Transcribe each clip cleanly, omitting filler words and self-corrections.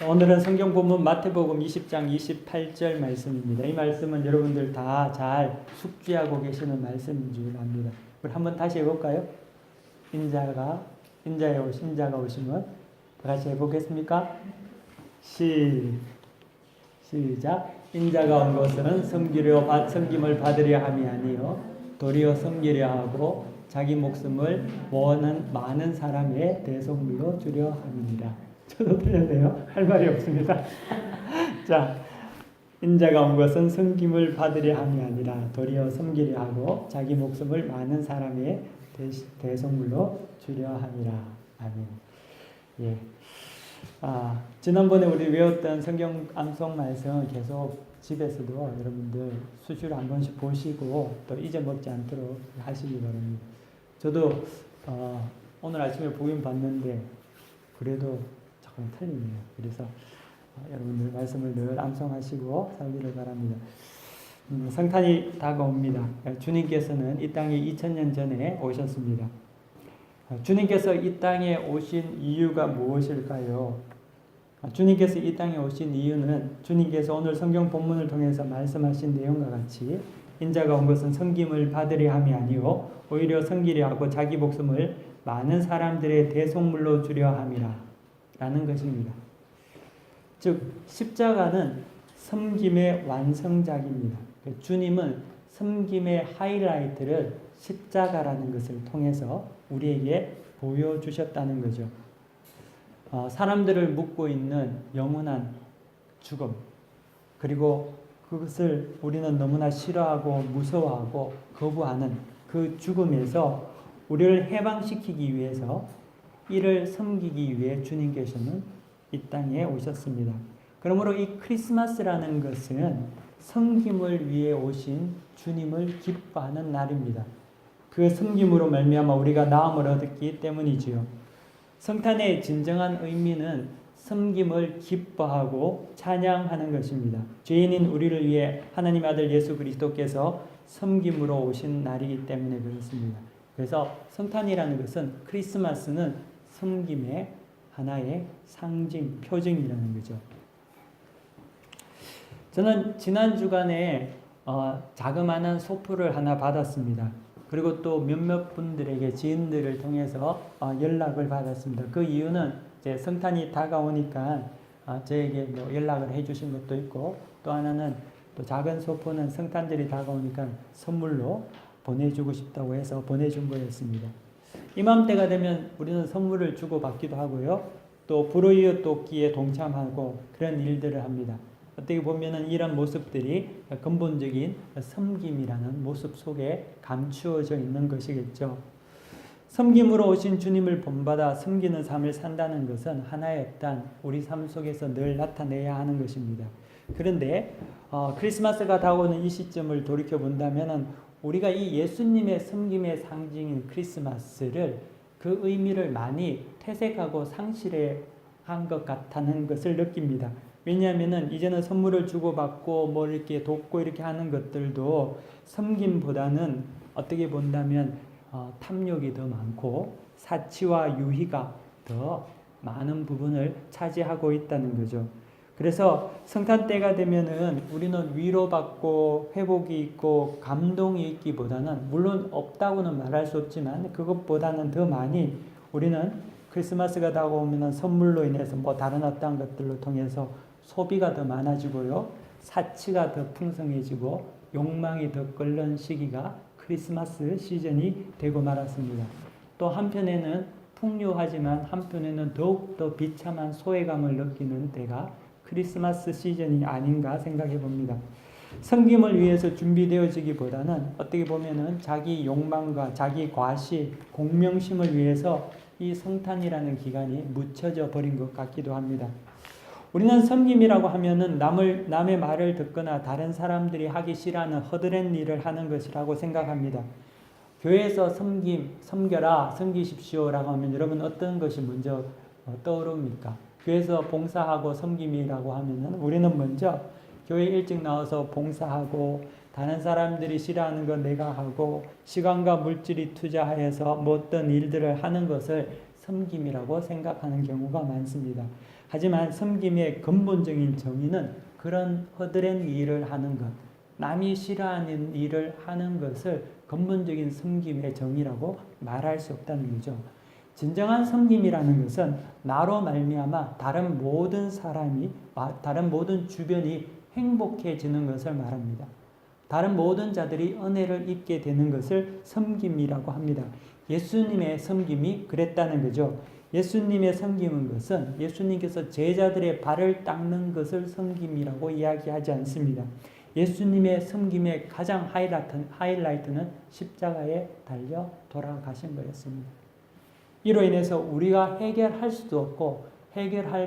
오늘은 성경 본문 마태복음 20장 28절 말씀입니다. 이 말씀은 여러분들 다 잘 숙지하고 계시는 말씀인 줄 압니다. 우리 한번 다시 해볼까요? 인자가 오시면 다 같이 해보겠습니까? 시작. 인자가 온 것은 섬김을 받으려 함이 아니요 도리어 섬기려 하고 자기 목숨을 원하는 많은 사람의 대속물로 주려 함이니라. 저도 틀렸네요. 할 말이 없습니다. 자, 인자가 온 것은 섬김을 받으려 함이 아니라 도리어 섬기려 하고 자기 목숨을 많은 사람의 대속물로 주려 함이라. 아멘. 예. 지난번에 우리 외웠던 성경 암송 말씀 계속 집에서도 여러분들 수시로 한 번씩 보시고 또 잊어먹지 않도록 하시기 바랍니다. 저도 오늘 아침에 복음 봤는데 그래도 조금 틀리네요. 그래서 여러분들 말씀을 늘 암송하시고 살기를 바랍니다. 성탄이 다가옵니다. 주님께서는 이 땅에 2000년 전에 오셨습니다. 주님께서 이 땅에 오신 이유가 무엇일까요? 주님께서 이 땅에 오신 이유는 주님께서 오늘 성경 본문을 통해서 말씀하신 내용과 같이 인자가 온 것은 섬김을 받으려 함이 아니요 오히려 섬기려 하고 자기 목숨을 많은 사람들의 대속물로 주려 함이라 라는 것입니다. 즉 십자가는 섬김의 완성작입니다. 주님은 섬김의 하이라이트를 십자가라는 것을 통해서 우리에게 보여주셨다는 거죠. 사람들을 묶고 있는 영원한 죽음, 그리고 그것을 우리는 너무나 싫어하고 무서워하고 거부하는 그 죽음에서 우리를 해방시키기 위해서 이를 섬기기 위해 주님께서는 이 땅에 오셨습니다. 그러므로 이 크리스마스라는 것은 섬김을 위해 오신 주님을 기뻐하는 날입니다. 그 섬김으로 말미암아 우리가 나음을 얻었기 때문이지요. 성탄의 진정한 의미는 섬김을 기뻐하고 찬양하는 것입니다. 죄인인 우리를 위해 하나님 아들 예수 그리스도께서 섬김으로 오신 날이기 때문에 그렇습니다. 그래서 성탄이라는 것은 크리스마스는 섬김의 하나의 상징, 표징이라는 거죠. 저는 지난 주간에 자그마한 소포를 하나 받았습니다. 그리고 또 몇몇 분들에게 지인들을 통해서 연락을 받았습니다. 그 이유는 이제 성탄이 다가오니까 저에게 뭐 연락을 해주신 것도 있고 또 하나는 또 작은 소포는 성탄절이 다가오니까 선물로 보내주고 싶다고 해서 보내준 거였습니다. 이맘때가 되면 우리는 선물을 주고받기도 하고요. 또 불우이웃 돕기에 동참하고 그런 일들을 합니다. 어떻게 보면은 이런 모습들이 근본적인 섬김이라는 모습 속에 감추어져 있는 것이겠죠. 섬김으로 오신 주님을 본받아 섬기는 삶을 산다는 것은 하나의 어떤 우리 삶 속에서 늘 나타내야 하는 것입니다. 그런데 크리스마스가 다가오는 이 시점을 돌이켜 본다면은 우리가 이 예수님의 섬김의 상징인 크리스마스를 그 의미를 많이 퇴색하고 상실해 한 것 같다는 것을 느낍니다. 왜냐하면은 이제는 선물을 주고받고 뭐 이렇게 돕고 이렇게 하는 것들도 섬김보다는 어떻게 본다면 탐욕이 더 많고 사치와 유희가 더 많은 부분을 차지하고 있다는 거죠. 그래서 성탄 때가 되면은 우리는 위로받고 회복이 있고 감동이 있기보다는 물론 없다고는 말할 수 없지만 그것보다는 더 많이 우리는 크리스마스가 다가오면은 선물로 인해서 뭐 다른 어떤 것들로 통해서 소비가 더 많아지고요. 사치가 더 풍성해지고 욕망이 더 끓는 시기가 크리스마스 시즌이 되고 말았습니다. 또 한편에는 풍요하지만 한편에는 더욱더 비참한 소외감을 느끼는 때가 크리스마스 시즌이 아닌가 생각해 봅니다. 섬김을 위해서 준비되어지기보다는 어떻게 보면은 자기 욕망과 자기 과시, 공명심을 위해서 이 성탄이라는 기간이 묻혀져 버린 것 같기도 합니다. 우리는 섬김이라고 하면은 남의 말을 듣거나 다른 사람들이 하기 싫어하는 허드렛 일을 하는 것이라고 생각합니다. 교회에서 섬겨라, 섬기십시오라고 하면 여러분 어떤 것이 먼저 떠오릅니까? 교회에서 봉사하고 섬김이라고 하면은 우리는 먼저 교회 일찍 나와서 봉사하고 다른 사람들이 싫어하는 거 내가 하고 시간과 물질이 투자해서 뭐 어떤 일들을 하는 것을 섬김이라고 생각하는 경우가 많습니다. 하지만 섬김의 근본적인 정의는 그런 허드렛 일을 하는 것, 남이 싫어하는 일을 하는 것을 근본적인 섬김의 정의라고 말할 수 없다는 거죠. 진정한 섬김이라는 것은 나로 말미암아 다른 모든 사람이, 다른 모든 주변이 행복해지는 것을 말합니다. 다른 모든 자들이 은혜를 입게 되는 것을 섬김이라고 합니다. 예수님의 섬김이 그랬다는 거죠. 예수님의 섬김은 것은 예수님께서 제자들의 발을 닦는 것을 섬김이라고 이야기하지 않습니다. 예수님의 섬김의 가장 하이라이트는 십자가에 달려 돌아가신 거였습니다. 이로 인해서 우리가 해결할 수도 없고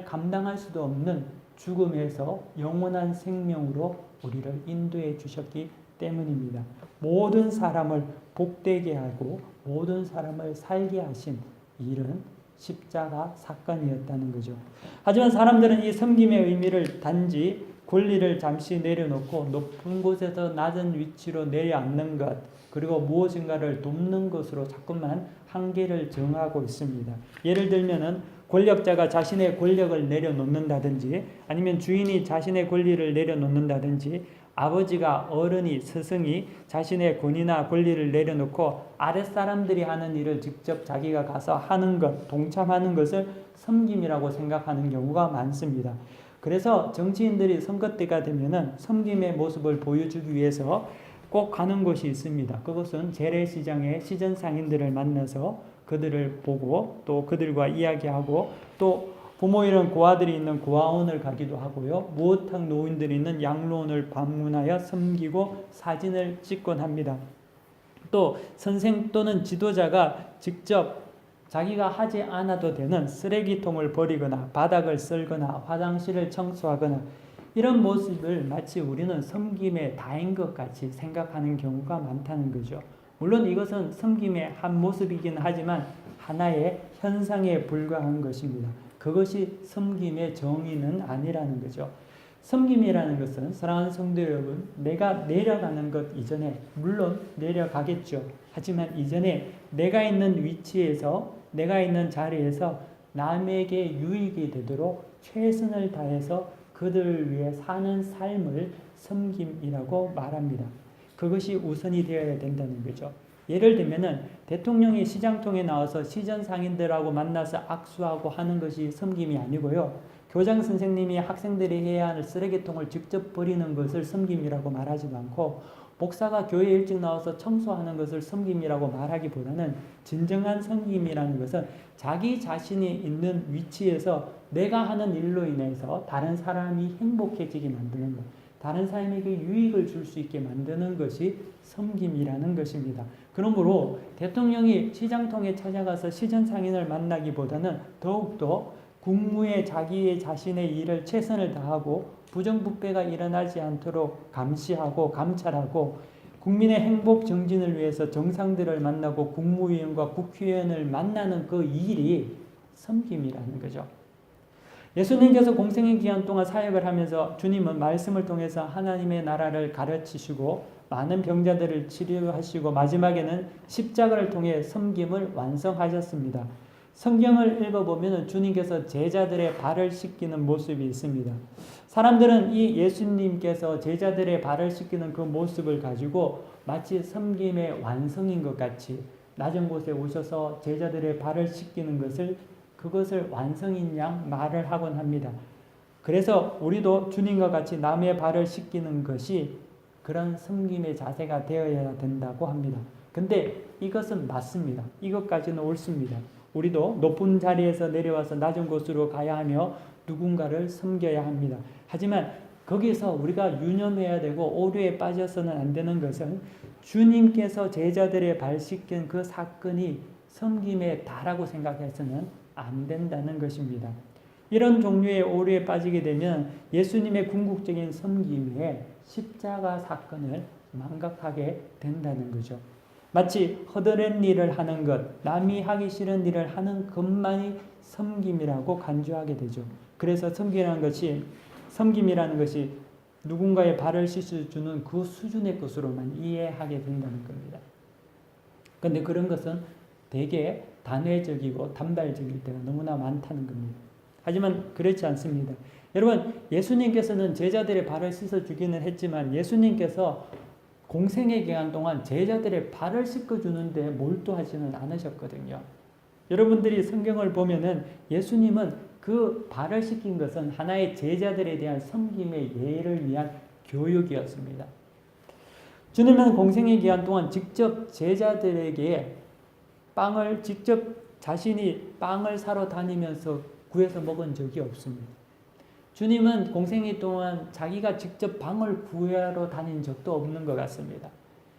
감당할 수도 없는 죽음에서 영원한 생명으로 우리를 인도해 주셨기 때문입니다. 모든 사람을 복되게 하고 모든 사람을 살게 하신 일은 십자가 사건이었다는 거죠. 하지만 사람들은 이 섬김의 의미를 단지 권리를 잠시 내려놓고 높은 곳에서 낮은 위치로 내려앉는 것, 그리고 무엇인가를 돕는 것으로 자꾸만 한계를 정하고 있습니다. 예를 들면은 권력자가 자신의 권력을 내려놓는다든지, 아니면 주인이 자신의 권리를 내려놓는다든지, 아버지가, 어른이, 스승이 자신의 권위나 권리를 내려놓고 아랫사람들이 하는 일을 직접 자기가 가서 하는 것, 동참하는 것을 섬김이라고 생각하는 경우가 많습니다. 그래서 정치인들이 선거 때가 되면은 섬김의 모습을 보여주기 위해서 꼭 가는 곳이 있습니다. 그것은 재래시장의 시전상인들을 만나서 그들을 보고 또 그들과 이야기하고, 또 부모 이런 고아들이 있는 고아원을 가기도 하고요. 무어탕 노인들이 있는 양로원을 방문하여 섬기고 사진을 찍곤 합니다. 또 선생 또는 지도자가 직접 자기가 하지 않아도 되는 쓰레기통을 버리거나 바닥을 쓸거나 화장실을 청소하거나 이런 모습을 마치 우리는 섬김의 다인 것 같이 생각하는 경우가 많다는 거죠. 물론 이것은 섬김의 한 모습이긴 하지만 하나의 현상에 불과한 것입니다. 그것이 섬김의 정의는 아니라는 거죠. 섬김이라는 것은 사랑하는 성도 여러분, 내가 내려가는 것 이전에, 물론 내려가겠죠. 하지만 이전에 내가 있는 위치에서, 내가 있는 자리에서 남에게 유익이 되도록 최선을 다해서 그들을 위해 사는 삶을 섬김이라고 말합니다. 그것이 우선이 되어야 된다는 거죠. 예를 들면은 대통령이 시장통에 나와서 시전 상인들하고 만나서 악수하고 하는 것이 섬김이 아니고요. 교장 선생님이 학생들이 해야 할 쓰레기통을 직접 버리는 것을 섬김이라고 말하지 않고, 목사가 교회 일찍 나와서 청소하는 것을 섬김이라고 말하기보다는 진정한 섬김이라는 것은 자기 자신이 있는 위치에서 내가 하는 일로 인해서 다른 사람이 행복해지게 만드는 것, 다른 사람에게 유익을 줄 수 있게 만드는 것이 섬김이라는 것입니다. 그러므로 대통령이 시장통에 찾아가서 시전상인을 만나기보다는 더욱더 국무에 자기의 자신의 일을 최선을 다하고 부정부패가 일어나지 않도록 감시하고 감찰하고, 국민의 행복 정진을 위해서 정상들을 만나고 국무위원과 국회의원을 만나는 그 일이 섬김이라는 거죠. 예수님께서 공생의 기간 동안 사역을 하면서 주님은 말씀을 통해서 하나님의 나라를 가르치시고 많은 병자들을 치료하시고 마지막에는 십자가를 통해 섬김을 완성하셨습니다. 성경을 읽어보면 주님께서 제자들의 발을 씻기는 모습이 있습니다. 사람들은 이 예수님께서 제자들의 발을 씻기는 그 모습을 가지고 마치 섬김의 완성인 것 같이 낮은 곳에 오셔서 제자들의 발을 씻기는 것을, 그것을 완성인 양 말을 하곤 합니다. 그래서 우리도 주님과 같이 남의 발을 씻기는 것이 그런 섬김의 자세가 되어야 된다고 합니다. 근데 이것은 맞습니다. 이것까지는 옳습니다. 우리도 높은 자리에서 내려와서 낮은 곳으로 가야 하며 누군가를 섬겨야 합니다. 하지만 거기서 우리가 유념해야 되고 오류에 빠져서는 안 되는 것은 주님께서 제자들의 발 씻긴 그 사건이 섬김에 다라고 생각해서는 안 된다는 것입니다. 이런 종류의 오류에 빠지게 되면 예수님의 궁극적인 섬김에 십자가 사건을 망각하게 된다는 거죠. 마치 허드렛 일을 하는 것, 남이 하기 싫은 일을 하는 것만이 섬김이라고 간주하게 되죠. 그래서 섬김이라는 것이 누군가의 발을 씻어주는 그 수준의 것으로만 이해하게 된다는 겁니다. 그런데 그런 것은 대개 단회적이고 단발적일 때가 너무나 많다는 겁니다. 하지만 그렇지 않습니다. 여러분, 예수님께서는 제자들의 발을 씻어주기는 했지만 예수님께서 공생의 기간 동안 제자들의 발을 씻어주는데 몰두하지는 않으셨거든요. 여러분들이 성경을 보면은 예수님은 그 발을 씻긴 것은 하나의 제자들에 대한 섬김의 예를 위한 교육이었습니다. 주님은 공생의 기간 동안 직접 제자들에게 직접 자신이 빵을 사러 다니면서 구해서 먹은 적이 없습니다. 주님은 공생의 동안 자기가 직접 빵을 구하러 다닌 적도 없는 것 같습니다.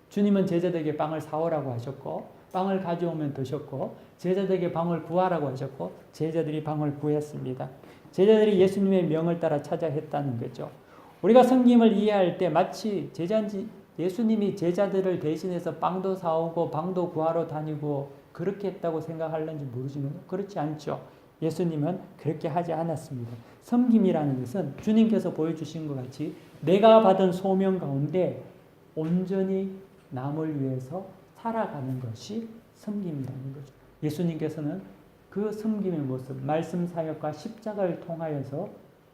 주님은 제자들에게 빵을 사오라고 하셨고 빵을 가져오면 드셨고 제자들에게 빵을 구하라고 하셨고 제자들이 빵을 구했습니다. 제자들이 예수님의 명을 따라 찾아 했다는 거죠. 우리가 성김을 이해할 때 마치 예수님이 제자들을 대신해서 빵도 사오고 빵도 구하러 다니고 그렇게 했다고 생각하는지 모르지만 그렇지 않죠. 예수님은 그렇게 하지 않았습니다. 섬김이라는 것은 주님께서 보여주신 것 같이 내가 받은 소명 가운데 온전히 남을 위해서 살아가는 것이 섬김이라는 거죠. 예수님께서는 그 섬김의 모습, 말씀 사역과 십자가를 통하여서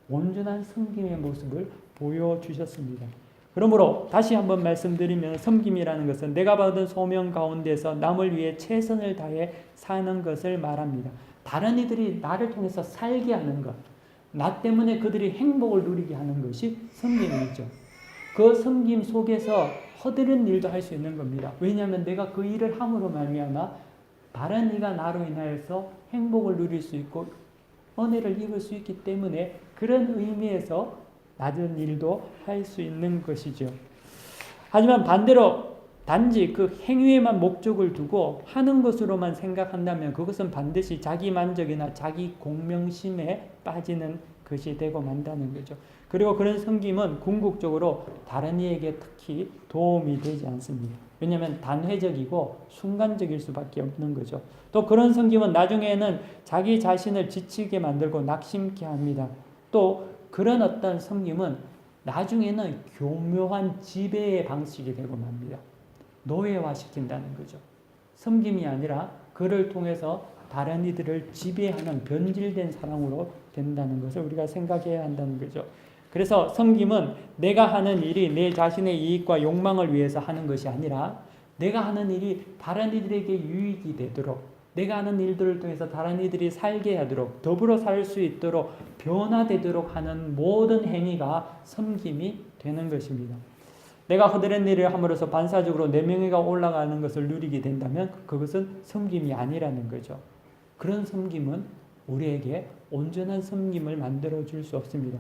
온전한 섬김의 모습을 보여주셨습니다. 그러므로 다시 한번 말씀드리면 섬김이라는 것은 내가 받은 소명 가운데서 남을 위해 최선을 다해 사는 것을 말합니다. 다른 이들이 나를 통해서 살게 하는 것, 나 때문에 그들이 행복을 누리게 하는 것이 섬김이죠. 그 섬김 속에서 허드렛 일도 할 수 있는 겁니다. 왜냐하면 내가 그 일을 함으로 말미암아 다른 이가 나로 인하여서 행복을 누릴 수 있고 은혜를 입을 수 있기 때문에 그런 의미에서 낮은 일도 할 수 있는 것이죠. 하지만 반대로 단지 그 행위에만 목적을 두고 하는 것으로만 생각한다면 그것은 반드시 자기 만족이나 자기 공명심에 빠지는 것이 되고 만다는 거죠. 그리고 그런 섬김은 궁극적으로 다른 이에게 특히 도움이 되지 않습니다. 왜냐하면 단회적이고 순간적일 수밖에 없는 거죠. 또 그런 섬김은 나중에는 자기 자신을 지치게 만들고 낙심케 합니다. 또 그런 어떤 섬김은 나중에는 교묘한 지배의 방식이 되고 맙니다. 노예화시킨다는 거죠. 섬김이 아니라 그를 통해서 다른 이들을 지배하는 변질된 사랑으로 된다는 것을 우리가 생각해야 한다는 거죠. 그래서 섬김은 내가 하는 일이 내 자신의 이익과 욕망을 위해서 하는 것이 아니라 내가 하는 일이 다른 이들에게 유익이 되도록 내가 하는 일들을 통해서 다른 이들이 살게 하도록 더불어 살 수 있도록 변화되도록 하는 모든 행위가 섬김이 되는 것입니다. 내가 허드렛 일을 함으로써 반사적으로 내 명예가 올라가는 것을 누리게 된다면 그것은 섬김이 아니라는 거죠. 그런 섬김은 우리에게 온전한 섬김을 만들어 줄 수 없습니다.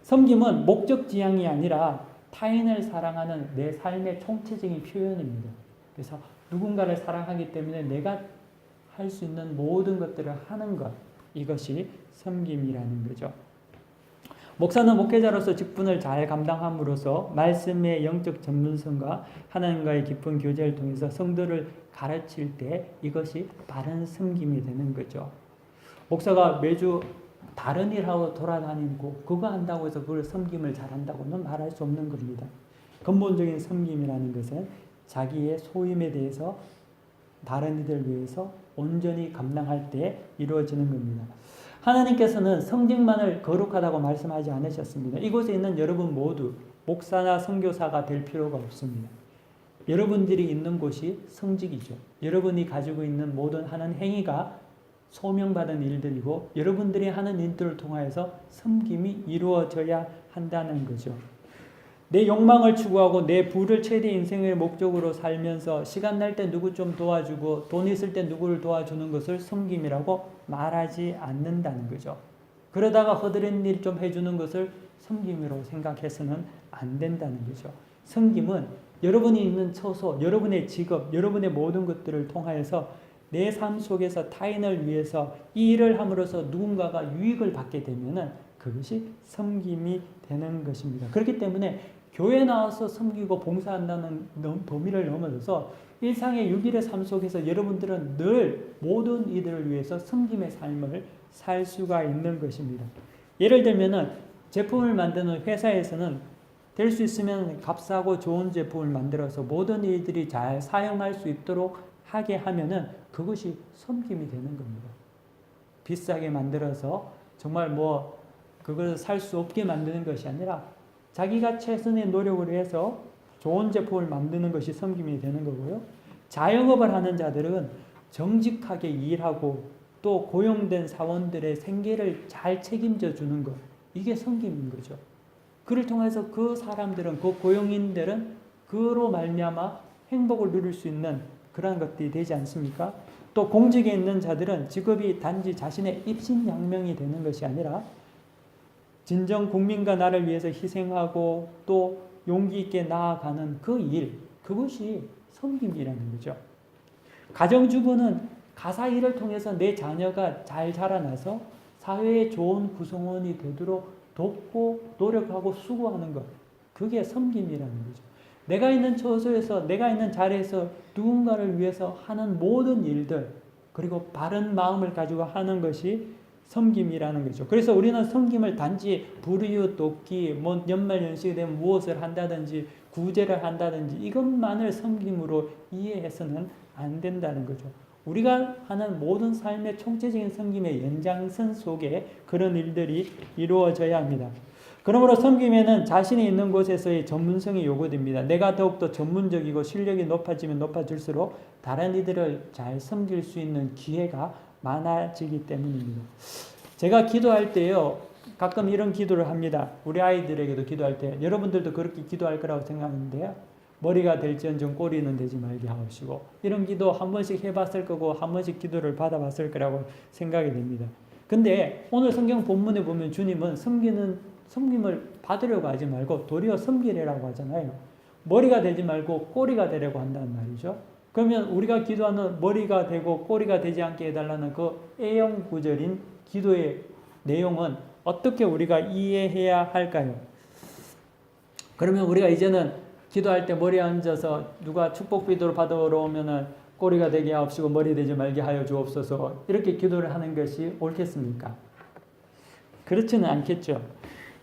섬김은 목적지향이 아니라 타인을 사랑하는 내 삶의 총체적인 표현입니다. 그래서 누군가를 사랑하기 때문에 내가 할 수 있는 모든 것들을 하는 것, 이것이 섬김이라는 거죠. 목사는 목회자로서 직분을 잘 감당함으로써 말씀의 영적 전문성과 하나님과의 깊은 교제를 통해서 성도를 가르칠 때 이것이 바른 섬김이 되는 거죠. 목사가 매주 다른 일하고 돌아다니고 그거 한다고 해서 그걸 섬김을 잘한다고는 말할 수 없는 겁니다. 근본적인 섬김이라는 것은 자기의 소임에 대해서 다른 이들 위해서 온전히 감당할 때 이루어지는 겁니다. 하나님께서는 성직만을 거룩하다고 말씀하지 않으셨습니다. 이곳에 있는 여러분 모두 목사나 선교사가 될 필요가 없습니다. 여러분들이 있는 곳이 성직이죠. 여러분이 가지고 있는 모든 하는 행위가 소명받은 일들이고 여러분들이 하는 일들을 통하여서 섬김이 이루어져야 한다는 거죠. 내 욕망을 추구하고 내 부를 최대 인생의 목적으로 살면서 시간 날 때 누구 좀 도와주고 돈 있을 때 누구를 도와주는 것을 섬김이라고 말하지 않는다는 거죠. 그러다가 허드렛 일 좀 해주는 것을 섬김으로 생각해서는 안 된다는 거죠. 섬김은 여러분이 있는 처소, 여러분의 직업, 여러분의 모든 것들을 통하여서 내 삶 속에서 타인을 위해서 이 일을 함으로써 누군가가 유익을 받게 되면은 그것이 섬김이 되는 것입니다. 그렇기 때문에 교회 나와서 섬기고 봉사한다는 범위를 넘어서서 일상의 6일의 삶 속에서 여러분들은 늘 모든 이들을 위해서 섬김의 삶을 살 수가 있는 것입니다. 예를 들면은 제품을 만드는 회사에서는 될 수 있으면 값싸고 좋은 제품을 만들어서 모든 이들이 잘 사용할 수 있도록 하게 하면은 그것이 섬김이 되는 겁니다. 비싸게 만들어서 정말 뭐 그걸 살 수 없게 만드는 것이 아니라 자기가 최선의 노력을 해서 좋은 제품을 만드는 것이 섬김이 되는 거고요. 자영업을 하는 자들은 정직하게 일하고 또 고용된 사원들의 생계를 잘 책임져 주는 것, 이게 섬김인 거죠. 그를 통해서 그 사람들은, 그 고용인들은 그로 말미암아 행복을 누릴 수 있는 그런 것들이 되지 않습니까? 또 공직에 있는 자들은 직업이 단지 자신의 입신양명이 되는 것이 아니라 진정 국민과 나를 위해서 희생하고 또 용기 있게 나아가는 그 일, 그것이 섬김이라는 거죠. 가정주부는 가사 일을 통해서 내 자녀가 잘 자라나서 사회의 좋은 구성원이 되도록 돕고 노력하고 수고하는 것, 그게 섬김이라는 거죠. 내가 있는 처소에서, 내가 있는 자리에서 누군가를 위해서 하는 모든 일들, 그리고 바른 마음을 가지고 하는 것이 섬김이라는 거죠. 그래서 우리는 섬김을 단지 불이웃 돕기, 뭐 연말연시가 되면 무엇을 한다든지 구제를 한다든지 이것만을 섬김으로 이해해서는 안 된다는 거죠. 우리가 하는 모든 삶의 총체적인 섬김의 연장선 속에 그런 일들이 이루어져야 합니다. 그러므로 섬김에는 자신이 있는 곳에서의 전문성이 요구됩니다. 내가 더욱더 전문적이고 실력이 높아지면 높아질수록 다른 이들을 잘 섬길 수 있는 기회가 많아지기 때문입니다. 제가 기도할 때요, 가끔 이런 기도를 합니다. 우리 아이들에게도 기도할 때, 여러분들도 그렇게 기도할 거라고 생각하는데요. 머리가 될지언정 꼬리는 되지 말게 하옵시고, 이런 기도 한 번씩 해봤을 거고 한 번씩 기도를 받아봤을 거라고 생각이 됩니다. 근데 오늘 성경 본문에 보면 주님은 섬김을 받으려고 하지 말고 도리어 섬기려고 하잖아요. 머리가 되지 말고 꼬리가 되려고 한다는 말이죠. 그러면 우리가 기도하는 머리가 되고 꼬리가 되지 않게 해달라는 그 A형 구절인 기도의 내용은 어떻게 우리가 이해해야 할까요? 그러면 우리가 이제는 기도할 때 머리에 앉아서 누가 축복 기도를 받으러 오면은 꼬리가 되게 하옵시고 머리 되지 말게 하여 주옵소서, 이렇게 기도를 하는 것이 옳겠습니까? 그렇지는 않겠죠.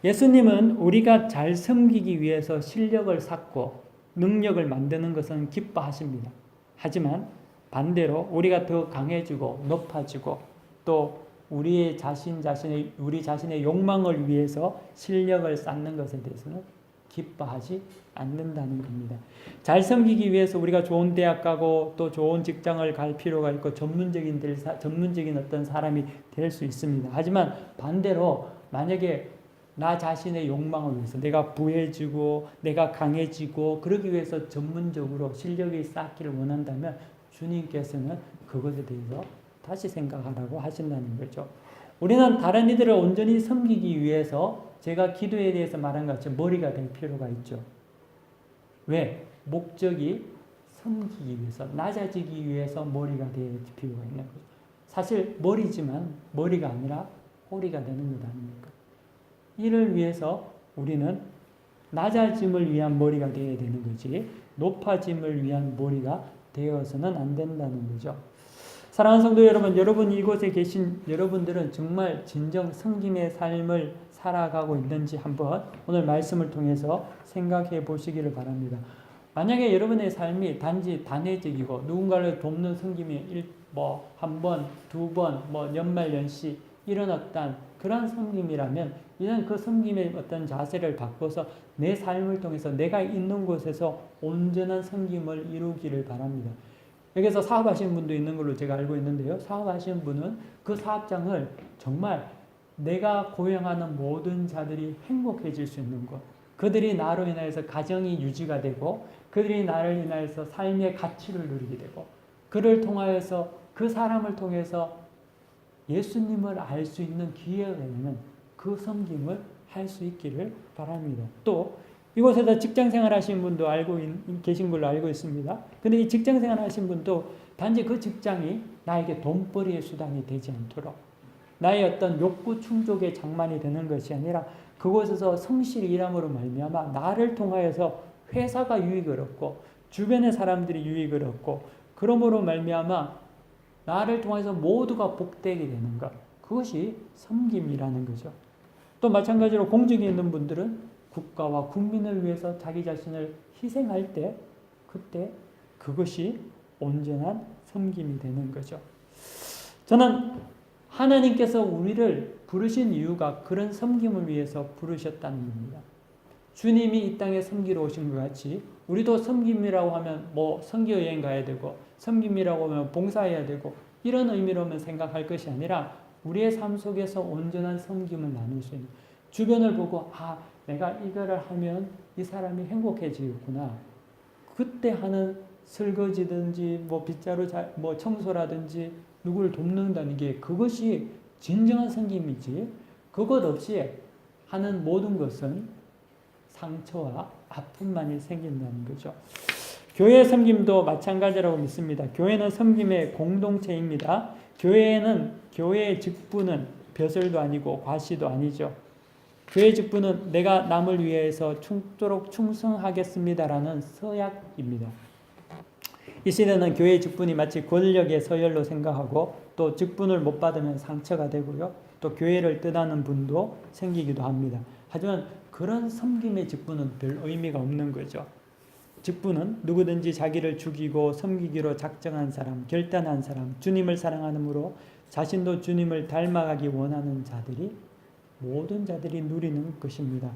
예수님은 우리가 잘 섬기기 위해서 실력을 쌓고 능력을 만드는 것은 기뻐하십니다. 하지만 반대로 우리가 더 강해지고 높아지고 또 우리 자신의 욕망을 위해서 실력을 쌓는 것에 대해서는 기뻐하지 않는다는 겁니다. 잘 섬기기 위해서 우리가 좋은 대학 가고 또 좋은 직장을 갈 필요가 있고 전문적인 어떤 사람이 될 수 있습니다. 하지만 반대로 만약에 나 자신의 욕망을 위해서 내가 부해지고 내가 강해지고 그러기 위해서 전문적으로 실력이 쌓기를 원한다면 주님께서는 그것에 대해서 다시 생각하라고 하신다는 거죠. 우리는 다른 이들을 온전히 섬기기 위해서 제가 기도에 대해서 말한 것 같이 머리가 될 필요가 있죠. 왜? 목적이 섬기기 위해서, 낮아지기 위해서 머리가 될 필요가 있는 거죠. 사실 머리지만 머리가 아니라 꼬리가 되는 것 아닙니까? 이를 위해서 우리는 낮아짐을 위한 머리가 되어야 되는 거지 높아짐을 위한 머리가 되어서는 안 된다는 거죠. 사랑하는 성도 여러분, 여러분 이곳에 계신 여러분들은 정말 진정 섬김의 삶을 살아가고 있는지 한번 오늘 말씀을 통해서 생각해 보시기를 바랍니다. 만약에 여러분의 삶이 단지 단회적이고 누군가를 돕는 섬김이 한 번, 두 번, 연말연시 이런 어떤 그런 섬김이라면 이런 그 섬김의 어떤 자세를 바꿔서 내 삶을 통해서 내가 있는 곳에서 온전한 섬김을 이루기를 바랍니다. 여기서 사업하시는 분도 있는 걸로 제가 알고 있는데요. 사업하시는 분은 그 사업장을 정말 내가 고용하는 모든 자들이 행복해질 수 있는 것, 그들이 나로 인하여서 가정이 유지가 되고 그들이 나를 인하여서 삶의 가치를 누리게 되고 그를 통하여서 그 사람을 통해서 예수님을 알 수 있는 기회가 되는 그 섬김을 할 수 있기를 바랍니다. 또 이곳에서 직장생활 하신 분도 계신 걸로 알고 있습니다. 근데 이 직장생활 하신 분도 단지 그 직장이 나에게 돈벌이의 수단이 되지 않도록 나의 어떤 욕구 충족의 장만이 되는 것이 아니라 그곳에서 성실히 일함으로 말미암아 나를 통하여서 회사가 유익을 얻고 주변의 사람들이 유익을 얻고 그러므로 말미암아 나를 통해서 모두가 복되게 되는 것, 그것이 섬김이라는 거죠. 또 마찬가지로 공직에 있는 분들은 국가와 국민을 위해서 자기 자신을 희생할 때 그때 그것이 온전한 섬김이 되는 거죠. 저는 하나님께서 우리를 부르신 이유가 그런 섬김을 위해서 부르셨다는 겁니다. 주님이 이 땅에 섬기러 오신 것 같이 우리도 섬김이라고 하면 뭐 선교 여행 가야 되고 섬김이라고 하면 봉사해야 되고 이런 의미로만 생각할 것이 아니라 우리의 삶 속에서 온전한 섬김을 나눌 수 있는, 주변을 보고 내가 이거를 하면 이 사람이 행복해지겠구나. 그때 하는 설거지든지 뭐 빗자루 뭐 청소라든지 누구를 돕는다는 게 그것이 진정한 섬김이지, 그것 없이 하는 모든 것은 상처와 아픔만이 생긴다는 거죠. 교회 섬김도 마찬가지라고 믿습니다. 교회는 섬김의 공동체입니다. 교회의 직분은 벼슬도 아니고 과시도 아니죠. 교회의 직분은 내가 남을 위해서 충도록 충성하겠습니다라는 서약입니다. 이 시대는 교회의 직분이 마치 권력의 서열로 생각하고 또 직분을 못 받으면 상처가 되고요. 또 교회를 떠나는 분도 생기기도 합니다. 하지만 그런 섬김의 직분은 별 의미가 없는 거죠. 직분은 누구든지 자기를 죽이고 섬기기로 작정한 사람, 결단한 사람, 주님을 사랑하므로 자신도 주님을 닮아가기 원하는 자들이, 모든 자들이 누리는 것입니다.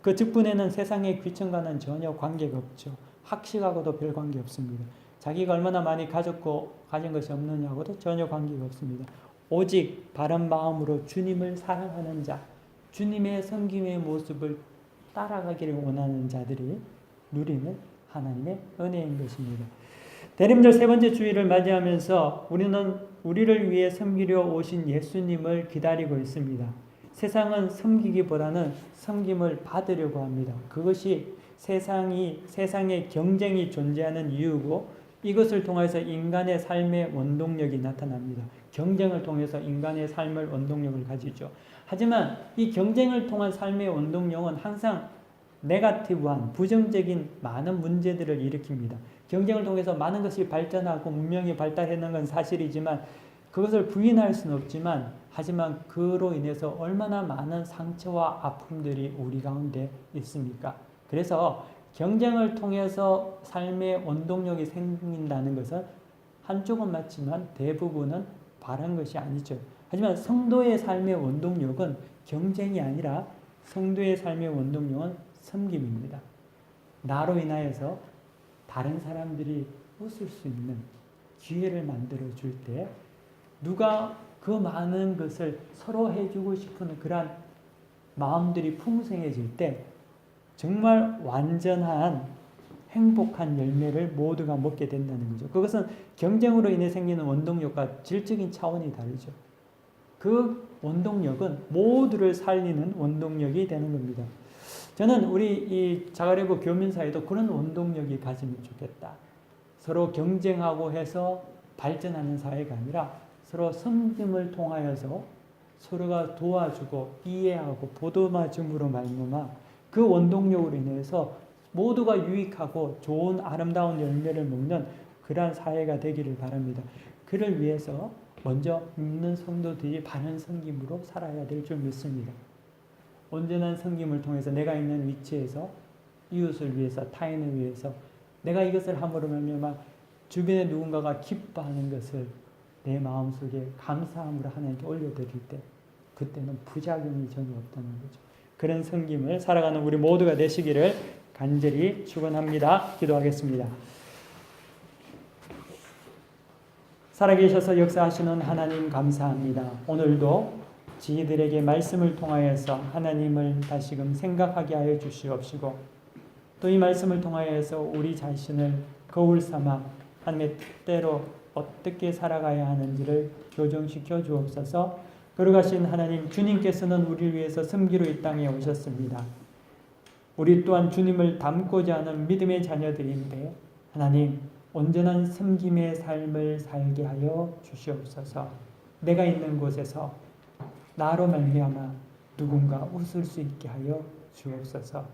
그 직분에는 세상의 귀천과는 전혀 관계가 없죠. 학식하고도 별 관계 없습니다. 자기가 얼마나 많이 가진 것이 없느냐고도 전혀 관계가 없습니다. 오직 바른 마음으로 주님을 사랑하는 자, 주님의 섬김의 모습을 따라가기를 원하는 자들이 누리는 하나님의 은혜인 것입니다. 대림절 세 번째 주일을 맞이하면서 우리는 우리를 위해 섬기려 오신 예수님을 기다리고 있습니다. 세상은 섬기기보다는 섬김을 받으려고 합니다. 그것이 세상에 경쟁이 존재하는 이유고, 이것을 통해서 인간의 삶의 원동력이 나타납니다. 경쟁을 통해서 인간의 삶의 원동력을 가지죠. 하지만 이 경쟁을 통한 삶의 원동력은 항상 네거티브한, 부정적인 많은 문제들을 일으킵니다. 경쟁을 통해서 많은 것이 발전하고 문명이 발달하는 건 사실이지만 그것을 부인할 수는 없지만, 하지만 그로 인해서 얼마나 많은 상처와 아픔들이 우리 가운데 있습니까? 그래서 경쟁을 통해서 삶의 원동력이 생긴다는 것은 한쪽은 맞지만 대부분은 바른 것이 아니죠. 하지만 성도의 삶의 원동력은 경쟁이 아니라 성도의 삶의 원동력은 섬김입니다. 나로 인하여서 다른 사람들이 웃을 수 있는 기회를 만들어 줄 때, 누가 그 많은 것을 서로 해주고 싶은 그러한 마음들이 풍성해질 때 정말 완전한 행복한 열매를 모두가 먹게 된다는 거죠. 그것은 경쟁으로 인해 생기는 원동력과 질적인 차원이 다르죠. 그 원동력은 모두를 살리는 원동력이 되는 겁니다. 저는 우리 이 자가래부 교민사회도 그런 원동력이 가지면 좋겠다. 서로 경쟁하고 해서 발전하는 사회가 아니라 서로 섬김을 통하여서 서로가 도와주고 이해하고 보듬어줌으로 말미암아 그 원동력으로 인해서 모두가 유익하고 좋은 아름다운 열매를 먹는 그러한 사회가 되기를 바랍니다. 그를 위해서 먼저 믿는 성도들이 바른 섬김으로 살아야 될 줄 믿습니다. 온전한 섬김을 통해서 내가 있는 위치에서 이웃을 위해서, 타인을 위해서 내가 이것을 함으로 말미암아 주변에 누군가가 기뻐하는 것을 내 마음속에 감사함으로 하나님께 올려드릴 때, 그때는 부작용이 전혀 없다는 거죠. 그런 섬김을 살아가는 우리 모두가 되시기를 간절히 축원합니다. 기도하겠습니다. 살아계셔서 역사하시는 하나님 감사합니다. 오늘도 저희들에게 말씀을 통하여서 하나님을 다시금 생각하게 하여 주시옵시고, 또 이 말씀을 통하여서 우리 자신을 거울 삼아 하나님의 뜻대로 어떻게 살아가야 하는지를 교정시켜 주옵소서. 거룩하신 하나님, 주님께서는 우리를 위해서 섬기러 이 땅에 오셨습니다. 우리 또한 주님을 닮고자 하는 믿음의 자녀들인데 하나님, 온전한 섬김의 삶을 살게 하여 주시옵소서. 내가 있는 곳에서 나로 말미암아 누군가 웃을 수 있게 하여 주옵소서.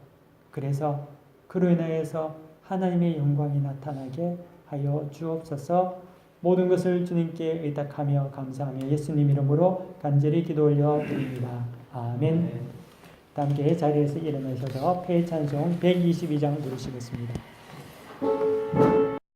그래서 그로 인하여서 하나님의 영광이 나타나게 하여 주옵소서. 모든 것을 주님께 의탁하며 감사하며 예수님 이름으로 간절히 기도 올려 드립니다. 아멘. 함께 자리에서 일어나셔서 폐찬송 122장 부르시겠습니다.